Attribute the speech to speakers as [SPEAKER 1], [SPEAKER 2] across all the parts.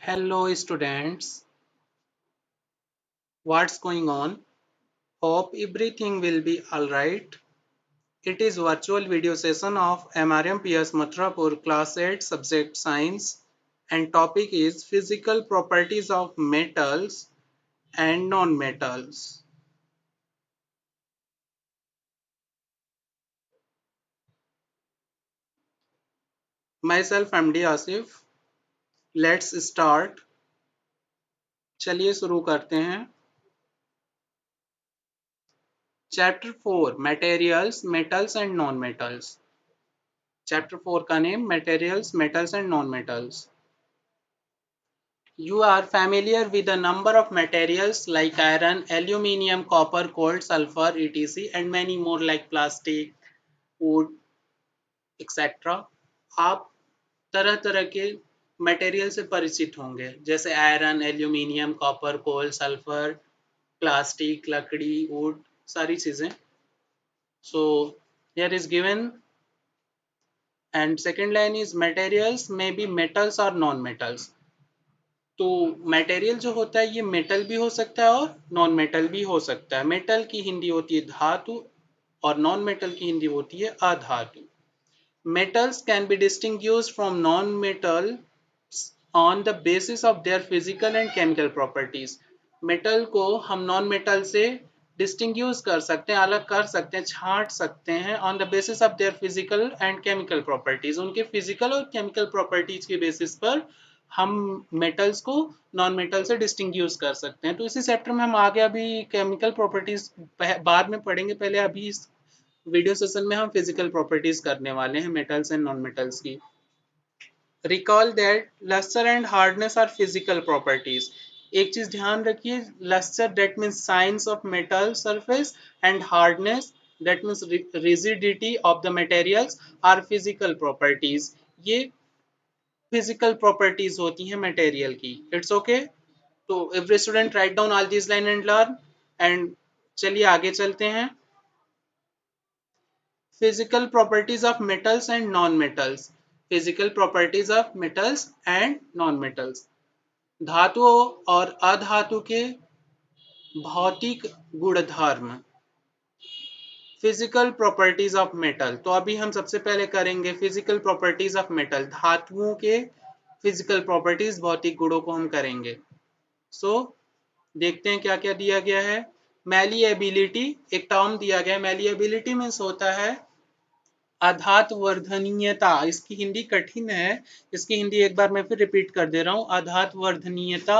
[SPEAKER 1] Hello students, what's going on? Hope everything will be alright. It is virtual video session of MRM PS Mathurapur class 8 subject science and topic is physical properties of metals and non-metals. Myself MD Asif. Let's start. चलिए शुरू करते हैं. Chapter 4 Materials, Metals and Non-metals. Chapter 4 का name Materials, Metals and Non-metals. You are familiar with a number of materials like iron, aluminium, copper, gold, sulfur, etc. and many more like plastic, wood, etc. आप तरह तरह के material से परिचित होंगे जैसे iron, aluminium, copper, कोल, sulphur, plastic, लकड़ी, would, सारी चीजें. So here is given and second line is materials may be metals or non-metals. तो मटेरियल जो होता है ये मेटल भी हो सकता है और नॉन मेटल भी हो सकता है. मेटल की हिंदी होती है धातु और नॉन मेटल की हिंदी होती है अधातु. Metals can be distinguished from non-metals on the basis of their physical and chemical properties. Metal को हम नॉन मेटल से डिस्टिंग्यूज कर सकते हैं, अलग कर सकते हैं, छांट सकते हैं on the basis of their physical and chemical properties. उनके फिजिकल और केमिकल प्रॉपर्टीज के बेसिस पर हम मेटल्स को नॉन मेटल से डिस्टिंग्यूज कर सकते हैं. तो इसी चैप्टर में हम आगे अभी केमिकल प्रॉपर्टीज बाद में पढ़ेंगे. पहले अभी वीडियो सेशन में हम फिजिकल प्रॉपर्टीज करने वाले हैं मेटल्स एंड नॉन मेटल्स की. Recall that lustre and hardness are physical properties. एक चीज ध्यान रखिए, lustre that means science of metal surface and hardness that means rigidity of the materials are physical properties. ये physical properties होती हैं material की. It's okay. तो every student write down all this line and learn. And चलिए आगे चलते हैं. Physical properties of metals and non-metals. Physical properties of metals and non-metals. धातुओं और अधातु के भौतिक गुणधर्म. Physical properties of metal. तो अभी हम सबसे पहले करेंगे फिजिकल प्रॉपर्टीज ऑफ मेटल. धातुओं के फिजिकल प्रॉपर्टीज, भौतिक गुणों को हम करेंगे. सो देखते हैं क्या क्या दिया गया है. मैलिएबिलिटी एक टर्म दिया गया है. मैलिएबिलिटी मीन्स होता है आधात वर्धनीयता. इसकी हिंदी कठिन है, इसकी हिंदी एक बार मैं फिर रिपीट कर दे रहा हूं. आधात वर्धनीयता.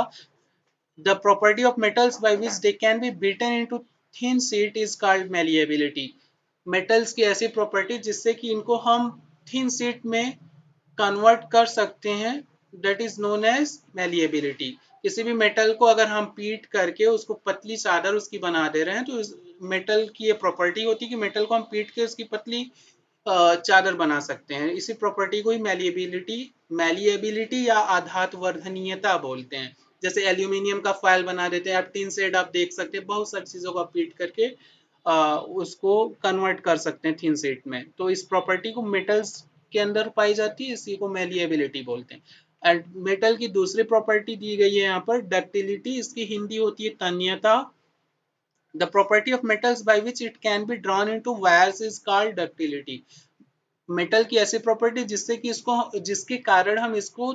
[SPEAKER 1] The property of metals by which they can be beaten into thin sheet is called malleability. Metals की ऐसी प्रॉपर्टी जिससे कि इनको हम थिन शीट में कन्वर्ट कर सकते हैं, that is known as malleability. किसी भी मेटल को अगर हम पीट करके उसको पतली चादर उसकी बना दे रहे हैं तो मेटल की ये प्रॉपर्टी होती है कि मेटल को हम पीट के उसकी पतली चादर बना सकते हैं. इसी प्रॉपर्टी को ही मैलिएबिलिटी या आधात वर्धनीयता बोलते हैं. जैसे एल्यूमिनियम का फॉयल बना देते हैं, आप टिन शेड आप देख सकते हैं, बहुत सारी चीजों को आप पीट करके उसको कन्वर्ट कर सकते हैं थिन शीट में. तो इस प्रॉपर्टी को मेटल्स के अंदर पाई जाती है, इसी को मैलिएबिलिटी बोलते हैं. एंड मेटल की दूसरी प्रॉपर्टी दी गई है यहाँ पर डक्टिलिटी. इसकी हिंदी होती है तन्यता. The property of metals by which it can be drawn into wires is called ductility. Metal की ऐसी प्रॉपर्टी जिससे कि इसको, जिसके कारण हम इसको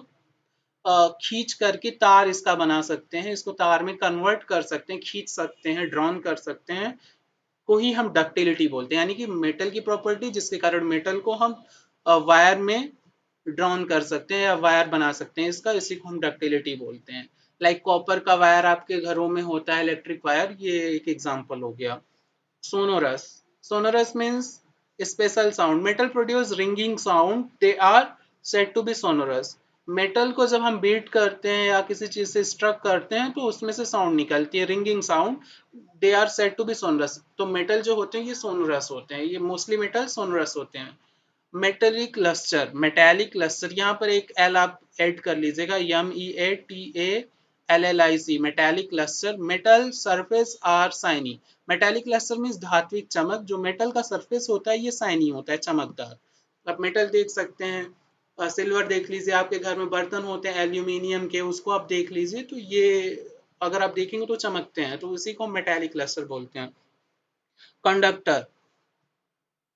[SPEAKER 1] खींच करके तार इसका बना सकते हैं, इसको तार में कन्वर्ट कर सकते हैं, खींच सकते हैं, ड्रॉन कर सकते हैं, को ही हम डक्टिलिटी बोलते हैं. यानी कि मेटल की प्रॉपर्टी जिसके कारण मेटल को हम वायर में ड्रॉन कर सकते हैं या वायर बना सकते हैं, इसका इसी को हम डक्टिलिटी बोलते हैं. लाइक कॉपर का वायर आपके घरों में होता है, इलेक्ट्रिक वायर, ये एक एग्जांपल हो गया. Sonorous. Sonorous means special sound. Metal produce ringing sound, they are said to be sonorous. Metal को जब हम बीट करते हैं या किसी चीज से स्ट्रक करते हैं तो उसमें से साउंड निकलती है, ringing sound. They are said to be sonorous. तो मेटल जो होते हैं ये सोनोरस होते हैं, ये मोस्टली मेटल सोनोरस होते हैं. Metallic lustre. मेटेलिक लस्टर, यहाँ पर एक एल आप ऐड कर लीजिएगा, MEATALLIC. Metallic lustre. Metal surface are shiny. Metallic lustre means धात्विक चमक. जो मेटल का सरफेस होता है ये शाइनी होता है, चमकदार. आप मेटल देख सकते हैं, सिल्वर देख लीजिए, आपके घर में बर्तन होते हैं एल्यूमिनियम के, उसको आप देख लीजिए तो ये अगर आप देखेंगे तो चमकते हैं, तो उसी को मेटालिक लस्टर बोलते हैं। कंडक्टर,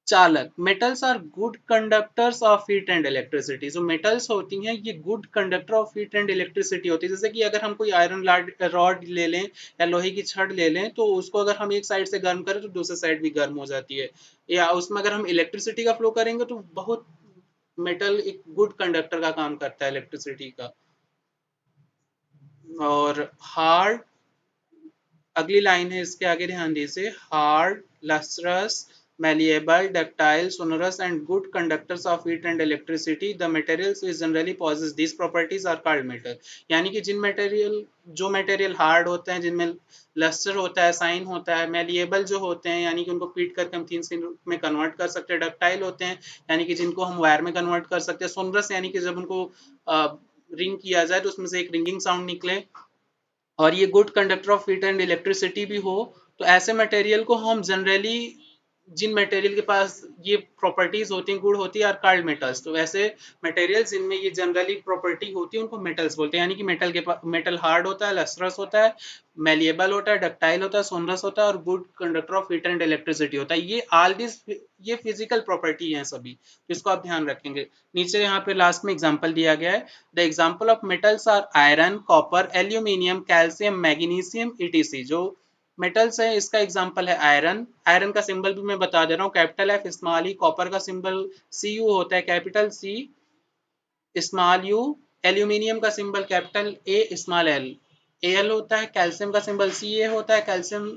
[SPEAKER 1] चालक, metals are good conductors of heat and electricity. जो मेटल्स होती हैं ये good conductor of heat and electricity होती है। जैसे कि अगर हम कोई आयरन रॉड ले लें या लोहे की छड़ ले लें, तो उसको अगर हम एक साइड से गर्म करें तो दूसरी साइड भी गर्म हो जाती है। या उसमें अगर हम इलेक्ट्रिसिटी का फ्लो करेंगे तो बहुत मेटल एक गुड कंडक्टर का काम करता है इलेक्ट्रिसिटी का। और हार्ड, अगली लाइन है इसके आगे ध्यान दीजिए, hard, lustrous, malleable, ductile, sonorous and good conductors of heat and electricity. The materials which generally possess these properties are called metal. यानी कि जो मटेरियल हार्ड होते हैं, जिनमें लस्टर होता है, साइन होता है, मेलिएबल जो होते हैं यानी कि उनको पीट करके हम थिन में कन्वर्ट कर सकते हैं, डक्टाइल होते हैं यानी कि जिनको हम वायर में कन्वर्ट कर सकते हैं, सोनरस यानी कि जब उनको रिंग किया जाए तो उसमें से एक रिंगिंग साउंड निकले, और ये good conductor of heat and electricity भी हो। तो ऐसे मटेरियल को हम जनरली, जिन मटेरियल के पास ये प्रॉपर्टीज होती हैं, गुड होती है, आर कॉल्ड मेटल्स। तो ऐसे मटेरियल्स जिनमें ये जनरली प्रॉपर्टी होती है उनको मेटल्स बोलते हैं। यानी कि मेटल के पास, मेटल हार्ड होता है, लस्ट्रस होता है, मेलिएबल होता है, डक्टाइल होता है, सोनरस होता है और good conductor of heat and electricity होता है। ये ऑल दिस, ये फिजिकल प्रॉपर्टी है सभी, तो इसको आप ध्यान रखेंगे। नीचे यहाँ पे लास्ट में एग्जांपल दिया गया है, the example of metals are iron, copper, aluminium, calcium, magnesium, ETC. जो मेटल्स है इसका एग्जांपल है आयरन। आयरन का सिंबल भी मैं बता दे रहा हूँ, capital F small e. Copper का सिंबल सी यू होता है, capital C small u. Aluminium का symbol capital A small l, A L होता है। कैल्शियम का सिंबल सी ए होता है, कैल्शियम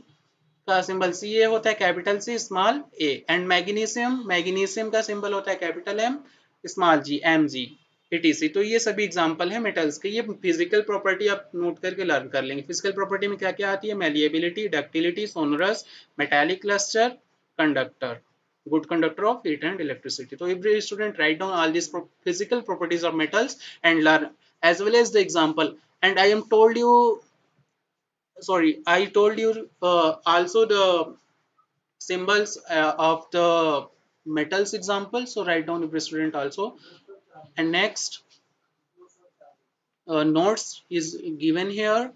[SPEAKER 1] का सिंबल सी ए होता है, capital C small A. And magnesium, magnesium का सिंबल होता है capital M small G, M G, etc। तो ये सभी एग्जांपल है मेटल्स के। ये फिजिकल प्रॉपर्टी आप नोट करके लर्न कर लेंगे। फिजिकल प्रॉपर्टी में क्या क्या आती है, malleability, ductility, sonorous, metallic cluster, conductor, good conductor of heat and electricity. So every student write down all these physical properties of metals and learn as well as the example. And I am told you, sorry, I told you also the symbols of the metals example, so write down every student also. And next, notes is given here.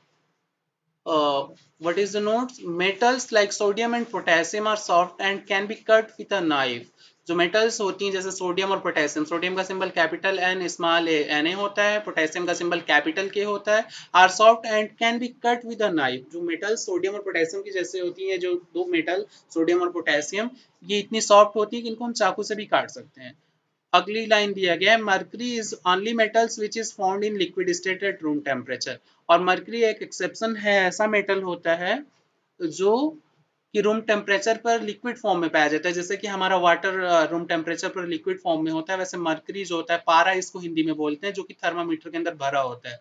[SPEAKER 1] What is the notes? Metals like sodium and potassium are soft and can be cut with a knife. जो metals होती हैं जैसे sodium और potassium, sodium का symbol capital N small A N A होता है, potassium का symbol capital K होता है, are soft and can be cut with a knife. जो मेटल सोडियम और पोटेशियम की जैसे होती हैं, जो दो मेटल सोडियम और पोटेशियम, ये इतनी सॉफ्ट होती है कि इनको हम चाकू से भी काट सकते हैं। अगली लाइन दिया गया है, mercury is only metals which is found in liquid state at room temperature. और मर्करी एक एक्सेप्शन है, ऐसा मेटल होता है जो कि रूम टेम्परेचर पर लिक्विड फॉर्म में पाया जाता है। जैसे कि हमारा वाटर रूम टेम्परेचर पर लिक्विड फॉर्म में होता है, वैसे मर्करी जो होता है, पारा इसको हिंदी में बोलते हैं, जो कि थर्मामीटर के अंदर भरा होता है।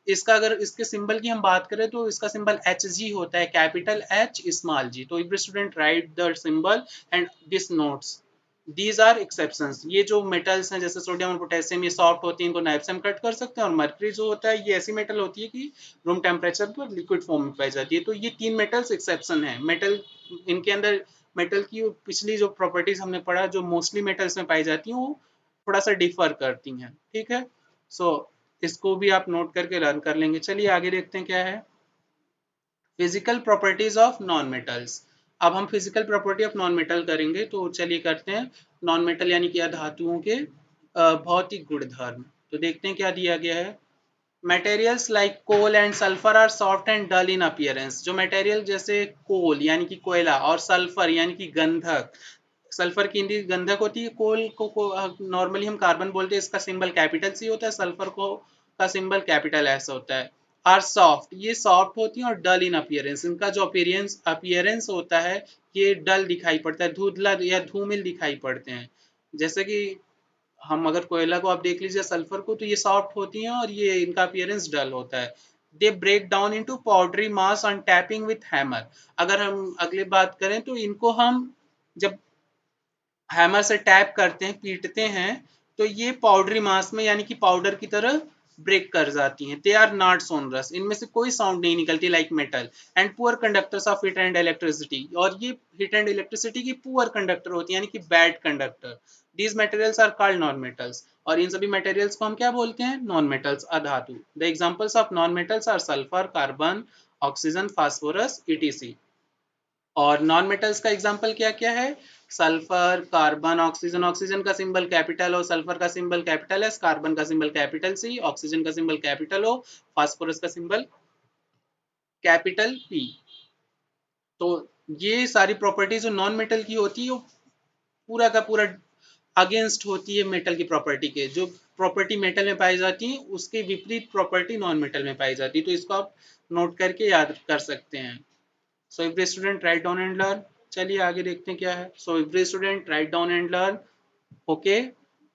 [SPEAKER 1] इसका अगर इसके सिंबल की हम बात करें तो इसका सिंबल एच जी होता है, कैपिटल एच स्मॉल जी। तो every student write the symbol and this notes, these are exceptions. ये जो मेटल्स हैं जैसे सोडियम और पोटेशियम, ये सॉफ्ट होती हैं, इनको नाइफ से हम कट कर सकते हैं। और मर्करी जो होता है ये ऐसी मेटल होती है कि रूम टेम्परेचर पर लिक्विड फॉर्म में पाई जाती है। तो ये तीन मेटल्स एक्सेप्शन है। मेटल, इनके अंदर मेटल की पिछली जो प्रॉपर्टीज हमने पढ़ा, जो मोस्टली मेटल्स में पाई जाती हैं, वो थोड़ा सा डिफर करती हैं। ठीक है, सो इसको भी आप नोट करके लर्न कर लेंगे। चलिए आगे देखते हैं क्या है, physical properties of non metals. अब हम physical property of non metal करेंगे, तो चलिए करते हैं। नॉन मेटल यानी कि अधातुओं के भौतिक गुणधर्म। तो देखते हैं क्या दिया गया है। Materials like coal and sulphur are soft and dull in appearance. जो मटेरियल जैसे कोल यानी कि कोयला और सल्फर यानी कि गंधक, सल्फर की हिंदी गंधक होती है, कोल को नॉर्मली हम कार्बन बोलते हैं, इसका सिंबल कैपिटल सी होता है, सल्फर को का सिंबल कैपिटल एस होता है। आर सॉफ्ट, ये सॉफ्ट होती है, और डल इन अपीयरेंस, इनका जो अपीयरेंस होता है ये डल दिखाई पड़ता है, धुंधला या धूमिल दिखाई पड़ते हैं। जैसे कि हम अगर कोयला को आप देख लीजिए, सल्फर को, तो ये सॉफ्ट होती हैं और ये इनका अपीयरेंस डल होता है। They break down into powdery mass on tapping with hammer. अगर हम अगली बात करें तो इनको हम जब हैमर से टैप करते हैं, पीटते हैं, तो ये पाउडरी मास में यानी कि पाउडर की तरह ब्रेक कर जाती हैं। दे आर नॉट सोनरस, इनमें से कोई साउंड नहीं निकलती like metal. And poor conductors of heat and electricity, और ये हीट एंड इलेक्ट्रिसिटी की पुअर कंडक्टर होती है यानी कि bad conductor. These materials are called non-metals. और इन सभी materials को हम क्या बोलते हैं? Non-metals, अधातु. The examples of non-metals are sulfur, carbon, oxygen, phosphorus, etc. और नॉन मेटल्स का एग्जांपल क्या क्या है? Sulphur, carbon, oxygen. ऑक्सीजन का सिंबल कैपिटल हो, सल्फर का सिंबल कैपिटल एस, कार्बन का सिंबल कैपिटल सी, ऑक्सीजन का सिंबल कैपिटल हो, फास्फोरस का सिंबल कैपिटल पी. तो ये सारी प्रॉपर्टी जो नॉन मेटल की होती है वो पूरा का पूरा अगेंस्ट होती है मेटल की प्रॉपर्टी के. जो प्रॉपर्टी मेटल में पाई जाती है उसके विपरीत प्रॉपर्टी नॉन मेटल में पाई जाती है. तो इसको आप नोट करके याद कर सकते हैं. So every student write down and learn. चलिए आगे देखते हैं क्या है. So every student write down and learn. Okay,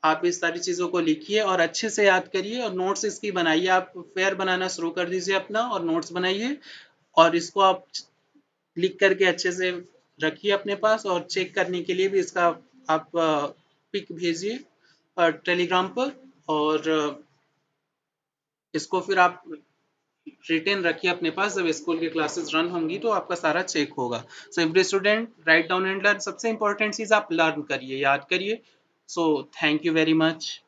[SPEAKER 1] आप इस सारी चीज़ों को लिखिए और अच्छे से याद करिए और नोट्स इसकी बनाइए. आप फेयर बनाना शुरू कर दीजिए अपना और नोट्स बनाइए और इसको आप लिख करके अच्छे से रखिए अपने पास. और चेक करने के लिए भी इसका आप पिक भेजिए टेलीग्राम पर. और इसको फिर आप रिटेन रखिए अपने पास. जब स्कूल की क्लासेस रन होंगी तो आपका सारा चेक होगा. So every student write down and learn. सबसे इंपॉर्टेंट चीज आप लर्न करिए, याद करिए. So thank you very much.